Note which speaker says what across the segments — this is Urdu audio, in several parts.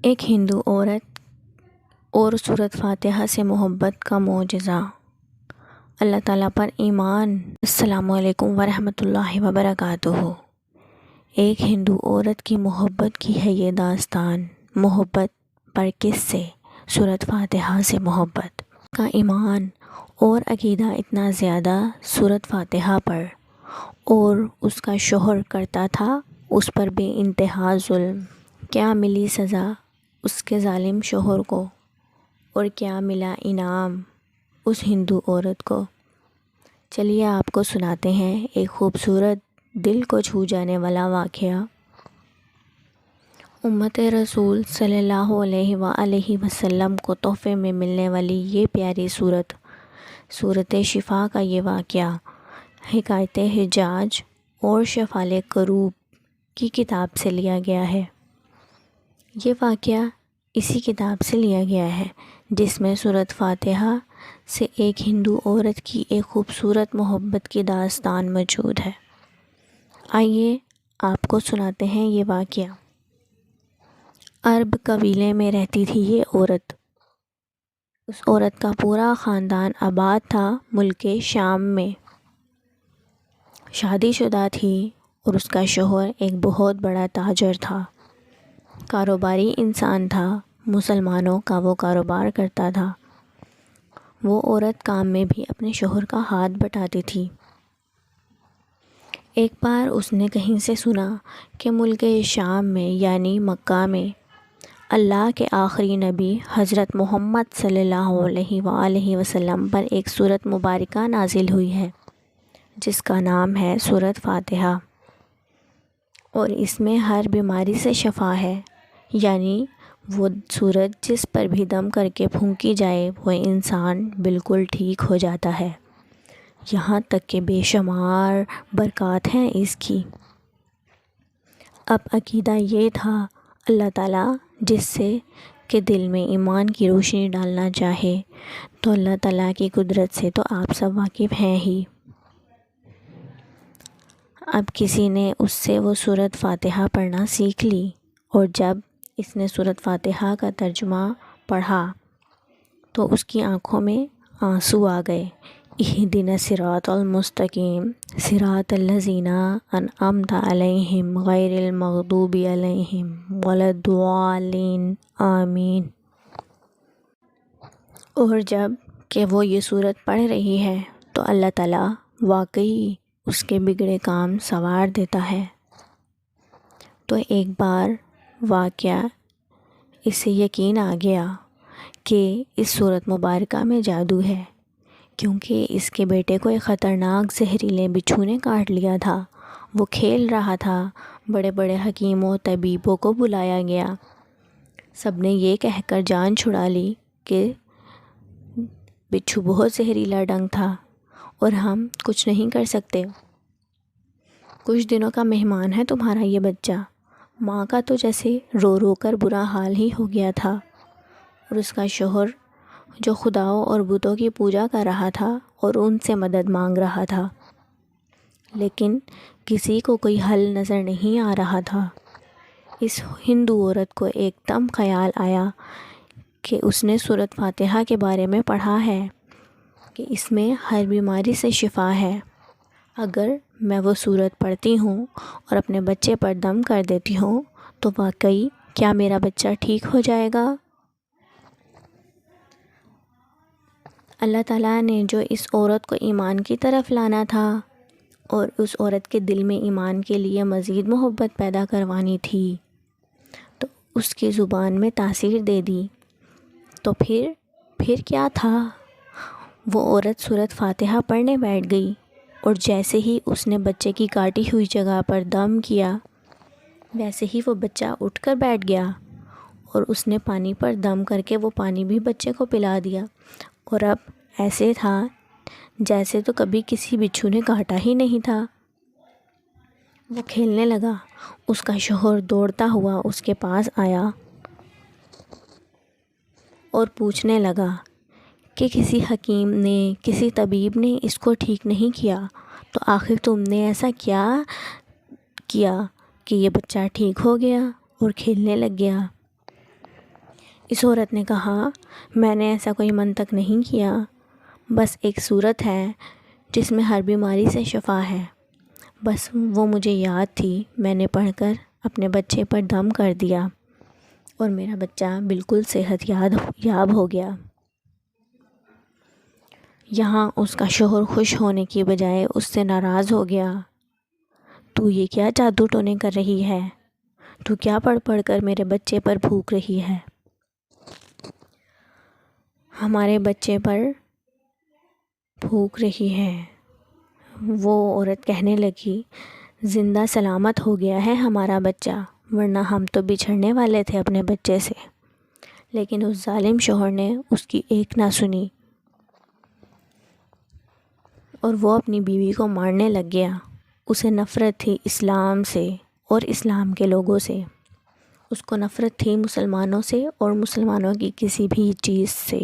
Speaker 1: ایک ہندو عورت اور سورۃ فاتحہ سے محبت کا معجزہ۔ اللہ تعالیٰ پر ایمان۔ السلام علیکم ورحمۃ اللہ وبرکاتہ۔ ایک ہندو عورت کی محبت کی ہے یہ داستان۔ محبت پر کس سے؟ سورۃ فاتحہ سے محبت کا ایمان اور عقیدہ اتنا زیادہ سورۃ فاتحہ پر، اور اس کا شوہر کرتا تھا اس پر بے انتہا ظلم۔ کیا ملی سزا اس کے ظالم شوہر کو، اور کیا ملا انعام اس ہندو عورت کو؟ چلیے آپ کو سناتے ہیں ایک خوبصورت دل کو چھو جانے والا واقعہ۔ امت رسول صلی اللہ علیہ وآلہ وسلم کو تحفے میں ملنے والی یہ پیاری صورت شفا کا یہ واقعہ حکایت حجاج اور شفال کروب کی کتاب سے لیا گیا ہے۔ یہ واقعہ اسی کتاب سے لیا گیا ہے جس میں سورۃ فاتحہ سے ایک ہندو عورت کی ایک خوبصورت محبت کی داستان موجود ہے۔ آئیے آپ کو سناتے ہیں یہ واقعہ۔ عرب قبیلے میں رہتی تھی یہ عورت۔ اس عورت کا پورا خاندان آباد تھا ملک شام میں۔ شادی شدہ تھی اور اس کا شوہر ایک بہت بڑا تاجر تھا، کاروباری انسان تھا، مسلمانوں کا وہ کاروبار کرتا تھا۔ وہ عورت کام میں بھی اپنے شوہر کا ہاتھ بٹاتی تھی۔ ایک بار اس نے کہیں سے سنا کہ ملک شام میں یعنی مکہ میں اللہ کے آخری نبی حضرت محمد صلی اللہ علیہ وآلہ وسلم پر ایک سورت مبارکہ نازل ہوئی ہے جس کا نام ہے سورۃ فاتحہ، اور اس میں ہر بیماری سے شفا ہے، یعنی وہ سورت جس پر بھی دم کر کے پھونکی جائے وہ انسان بالکل ٹھیک ہو جاتا ہے، یہاں تک کہ بے شمار برکات ہیں اس کی۔ اب عقیدہ یہ تھا اللہ تعالیٰ جس سے کہ دل میں ایمان کی روشنی ڈالنا چاہے تو اللہ تعالیٰ کی قدرت سے تو آپ سب واقف ہیں ہی۔ اب کسی نے اس سے وہ سورۃ فاتحہ پڑھنا سیکھ لی، اور جب اس نے سورۃ فاتحہ کا ترجمہ پڑھا تو اس کی آنکھوں میں آنسو آ گئے۔ اہدنا الصراط المستقیم صراط الذین انعمت علیہم غیر المغضوب علیہم ولا الضالین آمین۔ اور جب کہ وہ یہ سورت پڑھ رہی ہے تو اللہ تعالیٰ واقعی اس کے بگڑے کام سنوار دیتا ہے۔ تو ایک بار واقعہ اسے یقین آ گیا کہ اس سورت مبارکہ میں جادو ہے، کیونکہ اس کے بیٹے کو ایک خطرناک زہریلے بچھو نے کاٹ لیا تھا۔ وہ کھیل رہا تھا، بڑے بڑے حکیموں طبیبوں کو بلایا گیا، سب نے یہ کہہ کر جان چھڑا لی کہ بچھو بہت زہریلا ڈنک تھا اور ہم کچھ نہیں کر سکتے، کچھ دنوں کا مہمان ہے تمہارا یہ بچہ۔ ماں کا تو جیسے رو رو کر برا حال ہی ہو گیا تھا، اور اس کا شوہر جو خداؤں اور بتوں کی پوجا کر رہا تھا اور ان سے مدد مانگ رہا تھا، لیکن کسی کو کوئی حل نظر نہیں آ رہا تھا۔ اس ہندو عورت کو ایک دم خیال آیا کہ اس نے سورۃ فاتحہ کے بارے میں پڑھا ہے کہ اس میں ہر بیماری سے شفا ہے، اگر میں وہ سورت پڑھتی ہوں اور اپنے بچے پر دم کر دیتی ہوں تو واقعی کیا میرا بچہ ٹھیک ہو جائے گا؟ اللہ تعالیٰ نے جو اس عورت کو ایمان کی طرف لانا تھا اور اس عورت کے دل میں ایمان کے لیے مزید محبت پیدا کروانی تھی، تو اس کی زبان میں تاثیر دے دی۔ تو پھر کیا تھا؟ وہ عورت سورۃ فاتحہ پڑھنے بیٹھ گئی، اور جیسے ہی اس نے بچے کی کاٹی ہوئی جگہ پر دم کیا ویسے ہی وہ بچہ اٹھ کر بیٹھ گیا، اور اس نے پانی پر دم کر کے وہ پانی بھی بچے کو پلا دیا، اور اب ایسے تھا جیسے تو کبھی کسی بچھو نے کاٹا ہی نہیں تھا۔ وہ کھیلنے لگا۔ اس کا شوہر دوڑتا ہوا اس کے پاس آیا اور پوچھنے لگا کہ کسی حکیم نے، کسی طبیب نے اس کو ٹھیک نہیں کیا، تو آخر تم نے ایسا کیا کیا کہ یہ بچہ ٹھیک ہو گیا اور کھیلنے لگ گیا؟ اس عورت نے کہا میں نے ایسا کوئی منطق نہیں کیا، بس ایک صورت ہے جس میں ہر بیماری سے شفا ہے، بس وہ مجھے یاد تھی، میں نے پڑھ کر اپنے بچے پر دم کر دیا اور میرا بچہ بالکل صحت یاب ہو گیا۔ یہاں اس کا شوہر خوش ہونے کی بجائے اس سے ناراض ہو گیا۔ تو یہ کیا جادو ٹونے کر رہی ہے؟ تو کیا پڑھ پڑھ کر میرے بچے پر پھونک رہی ہے؟ ہمارے بچے پر پھونک رہی ہے۔ وہ عورت کہنے لگی زندہ سلامت ہو گیا ہے ہمارا بچہ، ورنہ ہم تو بچھڑنے والے تھے اپنے بچے سے۔ لیکن اس ظالم شوہر نے اس کی ایک نہ سنی اور وہ اپنی بیوی کو مارنے لگ گیا۔ اسے نفرت تھی اسلام سے اور اسلام کے لوگوں سے، اس کو نفرت تھی مسلمانوں سے اور مسلمانوں کی کسی بھی چیز سے۔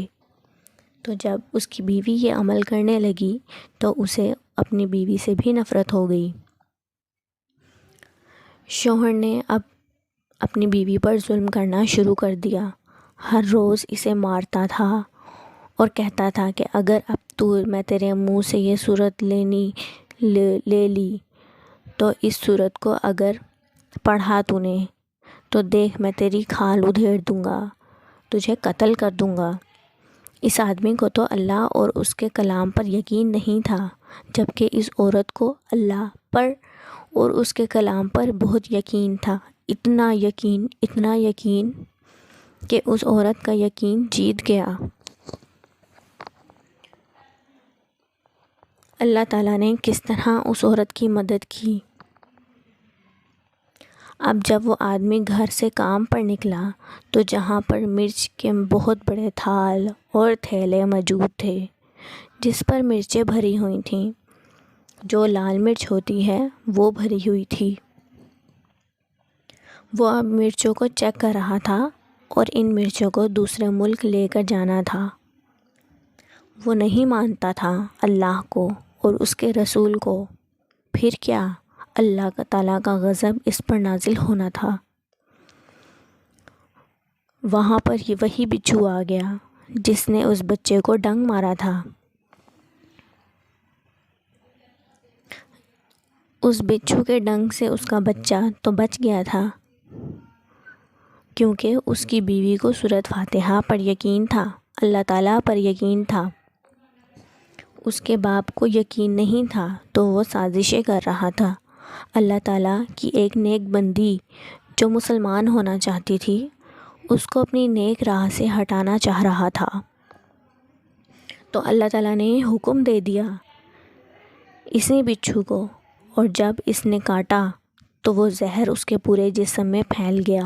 Speaker 1: تو جب اس کی بیوی یہ عمل کرنے لگی تو اسے اپنی بیوی سے بھی نفرت ہو گئی۔ شوہر نے اب اپنی بیوی پر ظلم کرنا شروع کر دیا، ہر روز اسے مارتا تھا اور کہتا تھا کہ اگر اب میں تیرے منہ سے یہ صورت لے لی تو اس صورت کو اگر پڑھا تو نے تو دیکھ میں تیری کھال ادھیڑ دوں گا، تجھے قتل کر دوں گا۔ اس آدمی کو تو اللہ اور اس کے کلام پر یقین نہیں تھا، جبکہ اس عورت کو اللہ پر اور اس کے کلام پر بہت یقین تھا، اتنا یقین کہ اس عورت کا یقین جیت گیا۔ اللہ تعالیٰ نے کس طرح اس عورت کی مدد کی۔ اب جب وہ آدمی گھر سے کام پر نکلا تو جہاں پر مرچ کے بہت بڑے تھال اور تھیلے موجود تھے جس پر مرچیں بھری ہوئی تھیں، جو لال مرچ ہوتی ہے وہ بھری ہوئی تھی، وہ اب مرچوں کو چیک کر رہا تھا اور ان مرچوں کو دوسرے ملک لے کر جانا تھا۔ وہ نہیں مانتا تھا اللہ کو اور اس کے رسول کو، پھر کیا اللہ تعالیٰ کا غضب اس پر نازل ہونا تھا۔ وہاں پر وہی بچھو آ گیا جس نے اس بچے کو ڈنگ مارا تھا۔ اس بچھو کے ڈنگ سے اس کا بچہ تو بچ گیا تھا، کیونکہ اس کی بیوی کو سورۃ فاتحہ پر یقین تھا، اللہ تعالیٰ پر یقین تھا۔ اس کے باپ کو یقین نہیں تھا تو وہ سازشیں کر رہا تھا۔ اللہ تعالیٰ کی ایک نیک بندی جو مسلمان ہونا چاہتی تھی، اس کو اپنی نیک راہ سے ہٹانا چاہ رہا تھا، تو اللہ تعالیٰ نے حکم دے دیا اسی بچھو کو، اور جب اس نے کاٹا تو وہ زہر اس کے پورے جسم میں پھیل گیا۔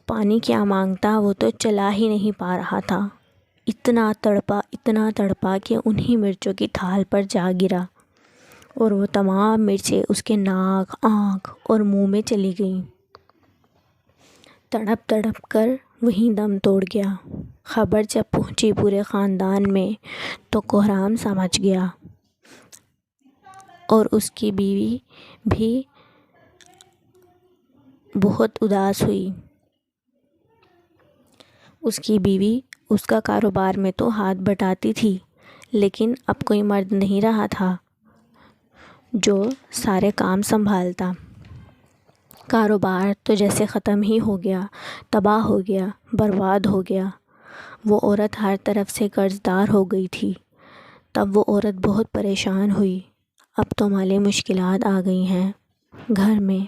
Speaker 1: پانی کیا مانگتا، وہ تو چلا ہی نہیں پا رہا تھا، اتنا تڑپا کہ انہی مرچوں کی تھال پر جا گرا اور وہ تمام مرچیں اس کے ناک، آنکھ اور منہ میں چلی گئیں۔ تڑپ کر وہیں دم توڑ گیا۔ خبر جب پہنچی پورے خاندان میں تو کوہرام سا مچ گیا اور اس کی بیوی بھی بہت اداس ہوئی۔ اس کی بیوی اس کا کاروبار میں تو ہاتھ بٹاتی تھی، لیکن اب کوئی مرد نہیں رہا تھا جو سارے کام سنبھالتا۔ کاروبار تو جیسے ختم ہی ہو گیا، تباہ ہو گیا، برباد ہو گیا۔ وہ عورت ہر طرف سے قرض دار ہو گئی تھی۔ تب وہ عورت بہت پریشان ہوئی، اب تو مالی مشکلات آ گئی ہیں گھر میں،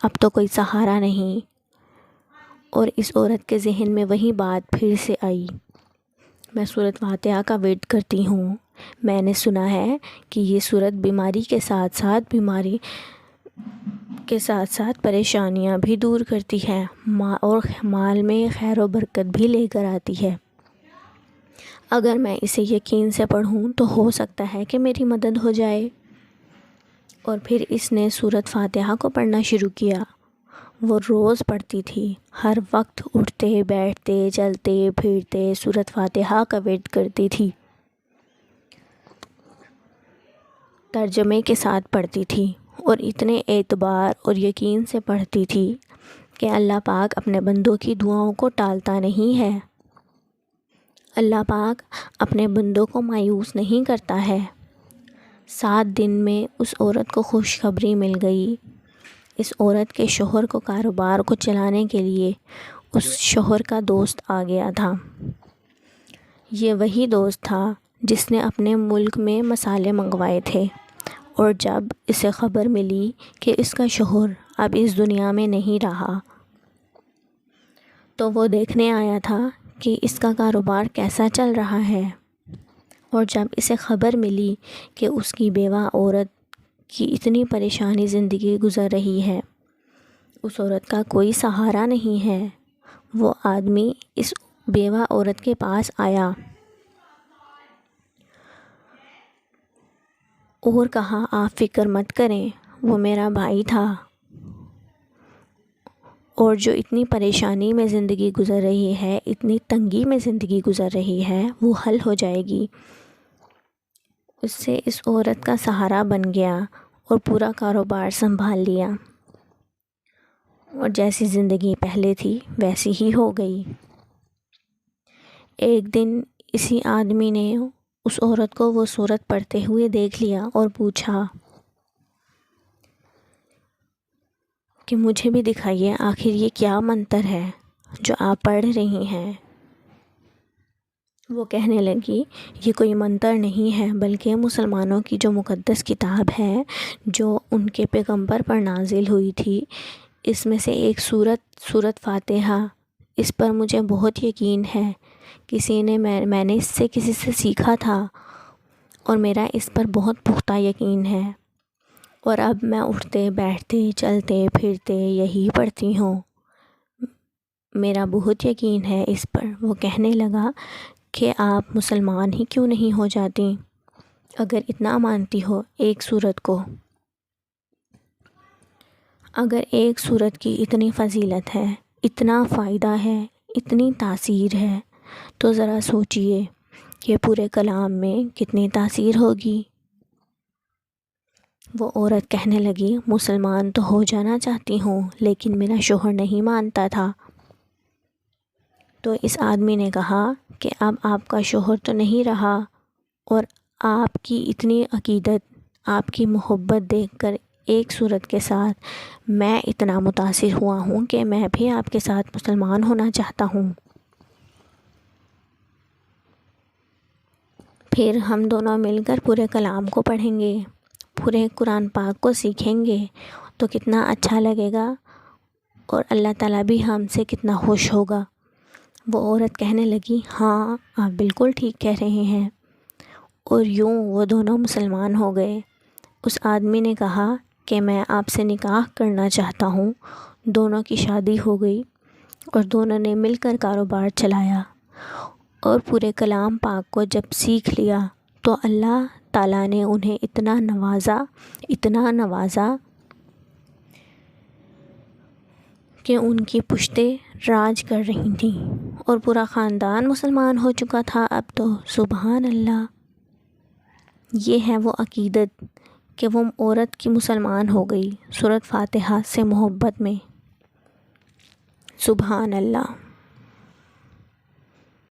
Speaker 1: اب تو کوئی سہارا نہیں۔ اور اس عورت کے ذہن میں وہی بات پھر سے آئی، میں سورۃ فاتحہ کا ورد کرتی ہوں، میں نے سنا ہے کہ یہ سورت بیماری کے ساتھ ساتھ پریشانیاں بھی دور کرتی ہے اور مال میں خیر و برکت بھی لے کر آتی ہے۔ اگر میں اسے یقین سے پڑھوں تو ہو سکتا ہے کہ میری مدد ہو جائے۔ اور پھر اس نے سورۃ فاتحہ کو پڑھنا شروع کیا۔ وہ روز پڑھتی تھی، ہر وقت اٹھتے بیٹھتے چلتے پھرتے سورۃ فاتحہ کا ورد کرتی تھی، ترجمے کے ساتھ پڑھتی تھی اور اتنے اعتبار اور یقین سے پڑھتی تھی کہ اللہ پاک اپنے بندوں کی دعاؤں کو ٹالتا نہیں ہے، اللہ پاک اپنے بندوں کو مایوس نہیں کرتا ہے۔ 7 دن میں اس عورت کو خوشخبری مل گئی۔ اس عورت کے شوہر کو کاروبار کو چلانے کے لیے اس شوہر کا دوست آ گیا تھا۔ یہ وہی دوست تھا جس نے اپنے ملک میں مسالے منگوائے تھے، اور جب اسے خبر ملی کہ اس کا شوہر اب اس دنیا میں نہیں رہا تو وہ دیکھنے آیا تھا کہ اس کا کاروبار کیسا چل رہا ہے۔ اور جب اسے خبر ملی کہ اس کی بیوہ عورت کی اتنی پریشانی زندگی گزر رہی ہے، اس عورت کا کوئی سہارا نہیں ہے، وہ آدمی اس بیوہ عورت کے پاس آیا اور کہا، آپ فکر مت کریں، وہ میرا بھائی تھا، اور جو اتنی پریشانی میں زندگی گزر رہی ہے، اتنی تنگی میں زندگی گزر رہی ہے، وہ حل ہو جائے گی۔ اس سے اس عورت کا سہارا بن گیا اور پورا کاروبار سنبھال لیا، اور جیسی زندگی پہلے تھی ویسی ہی ہو گئی۔ ایک دن اسی آدمی نے اس عورت کو وہ صورت پڑھتے ہوئے دیکھ لیا اور پوچھا کہ مجھے بھی دکھائیے، آخر یہ کیا منتر ہے جو آپ پڑھ رہی ہیں؟ وہ کہنے لگی، یہ کوئی منتر نہیں ہے، بلکہ مسلمانوں کی جو مقدس کتاب ہے، جو ان کے پیغمبر پر نازل ہوئی تھی، اس میں سے ایک سورت فاتحہ، اس پر مجھے بہت یقین ہے، میں نے اس سے کسی سے سیکھا تھا، اور میرا اس پر بہت پختہ یقین ہے، اور اب میں اٹھتے بیٹھتے چلتے پھرتے یہی پڑھتی ہوں، میرا بہت یقین ہے اس پر۔ وہ کہنے لگا کہ آپ مسلمان ہی کیوں نہیں ہو جاتی اگر اتنا مانتی ہو ایک سورت کو؟ اگر ایک سورت کی اتنی فضیلت ہے، اتنا فائدہ ہے، اتنی تاثیر ہے، تو ذرا سوچئے کہ پورے کلام میں کتنی تاثیر ہوگی۔ وہ عورت کہنے لگی، مسلمان تو ہو جانا چاہتی ہوں، لیکن میرا شوہر نہیں مانتا تھا۔ تو اس آدمی نے کہا کہ اب آپ کا شوہر تو نہیں رہا، اور آپ کی اتنی عقیدت، آپ کی محبت دیکھ کر ایک سورت کے ساتھ میں اتنا متاثر ہوا ہوں کہ میں بھی آپ کے ساتھ مسلمان ہونا چاہتا ہوں۔ پھر ہم دونوں مل کر پورے کلام کو پڑھیں گے، پورے قرآن پاک کو سیکھیں گے، تو کتنا اچھا لگے گا، اور اللہ تعالیٰ بھی ہم سے کتنا خوش ہوگا۔ وہ عورت کہنے لگی، ہاں آپ بالکل ٹھیک کہہ رہے ہیں، اور یوں وہ دونوں مسلمان ہو گئے۔ اس آدمی نے کہا کہ میں آپ سے نکاح کرنا چاہتا ہوں۔ دونوں کی شادی ہو گئی، اور دونوں نے مل کر کاروبار چلایا، اور پورے کلام پاک کو جب سیکھ لیا تو اللہ تعالیٰ نے انہیں اتنا نوازا کہ ان کی پشتیں راج کر رہی تھیں، اور پورا خاندان مسلمان ہو چکا تھا اب تو۔ سبحان اللہ! یہ ہے وہ عقیدت کہ وہ عورت کی مسلمان ہو گئی سورۃ فاتحہ سے محبت میں۔ سبحان اللہ!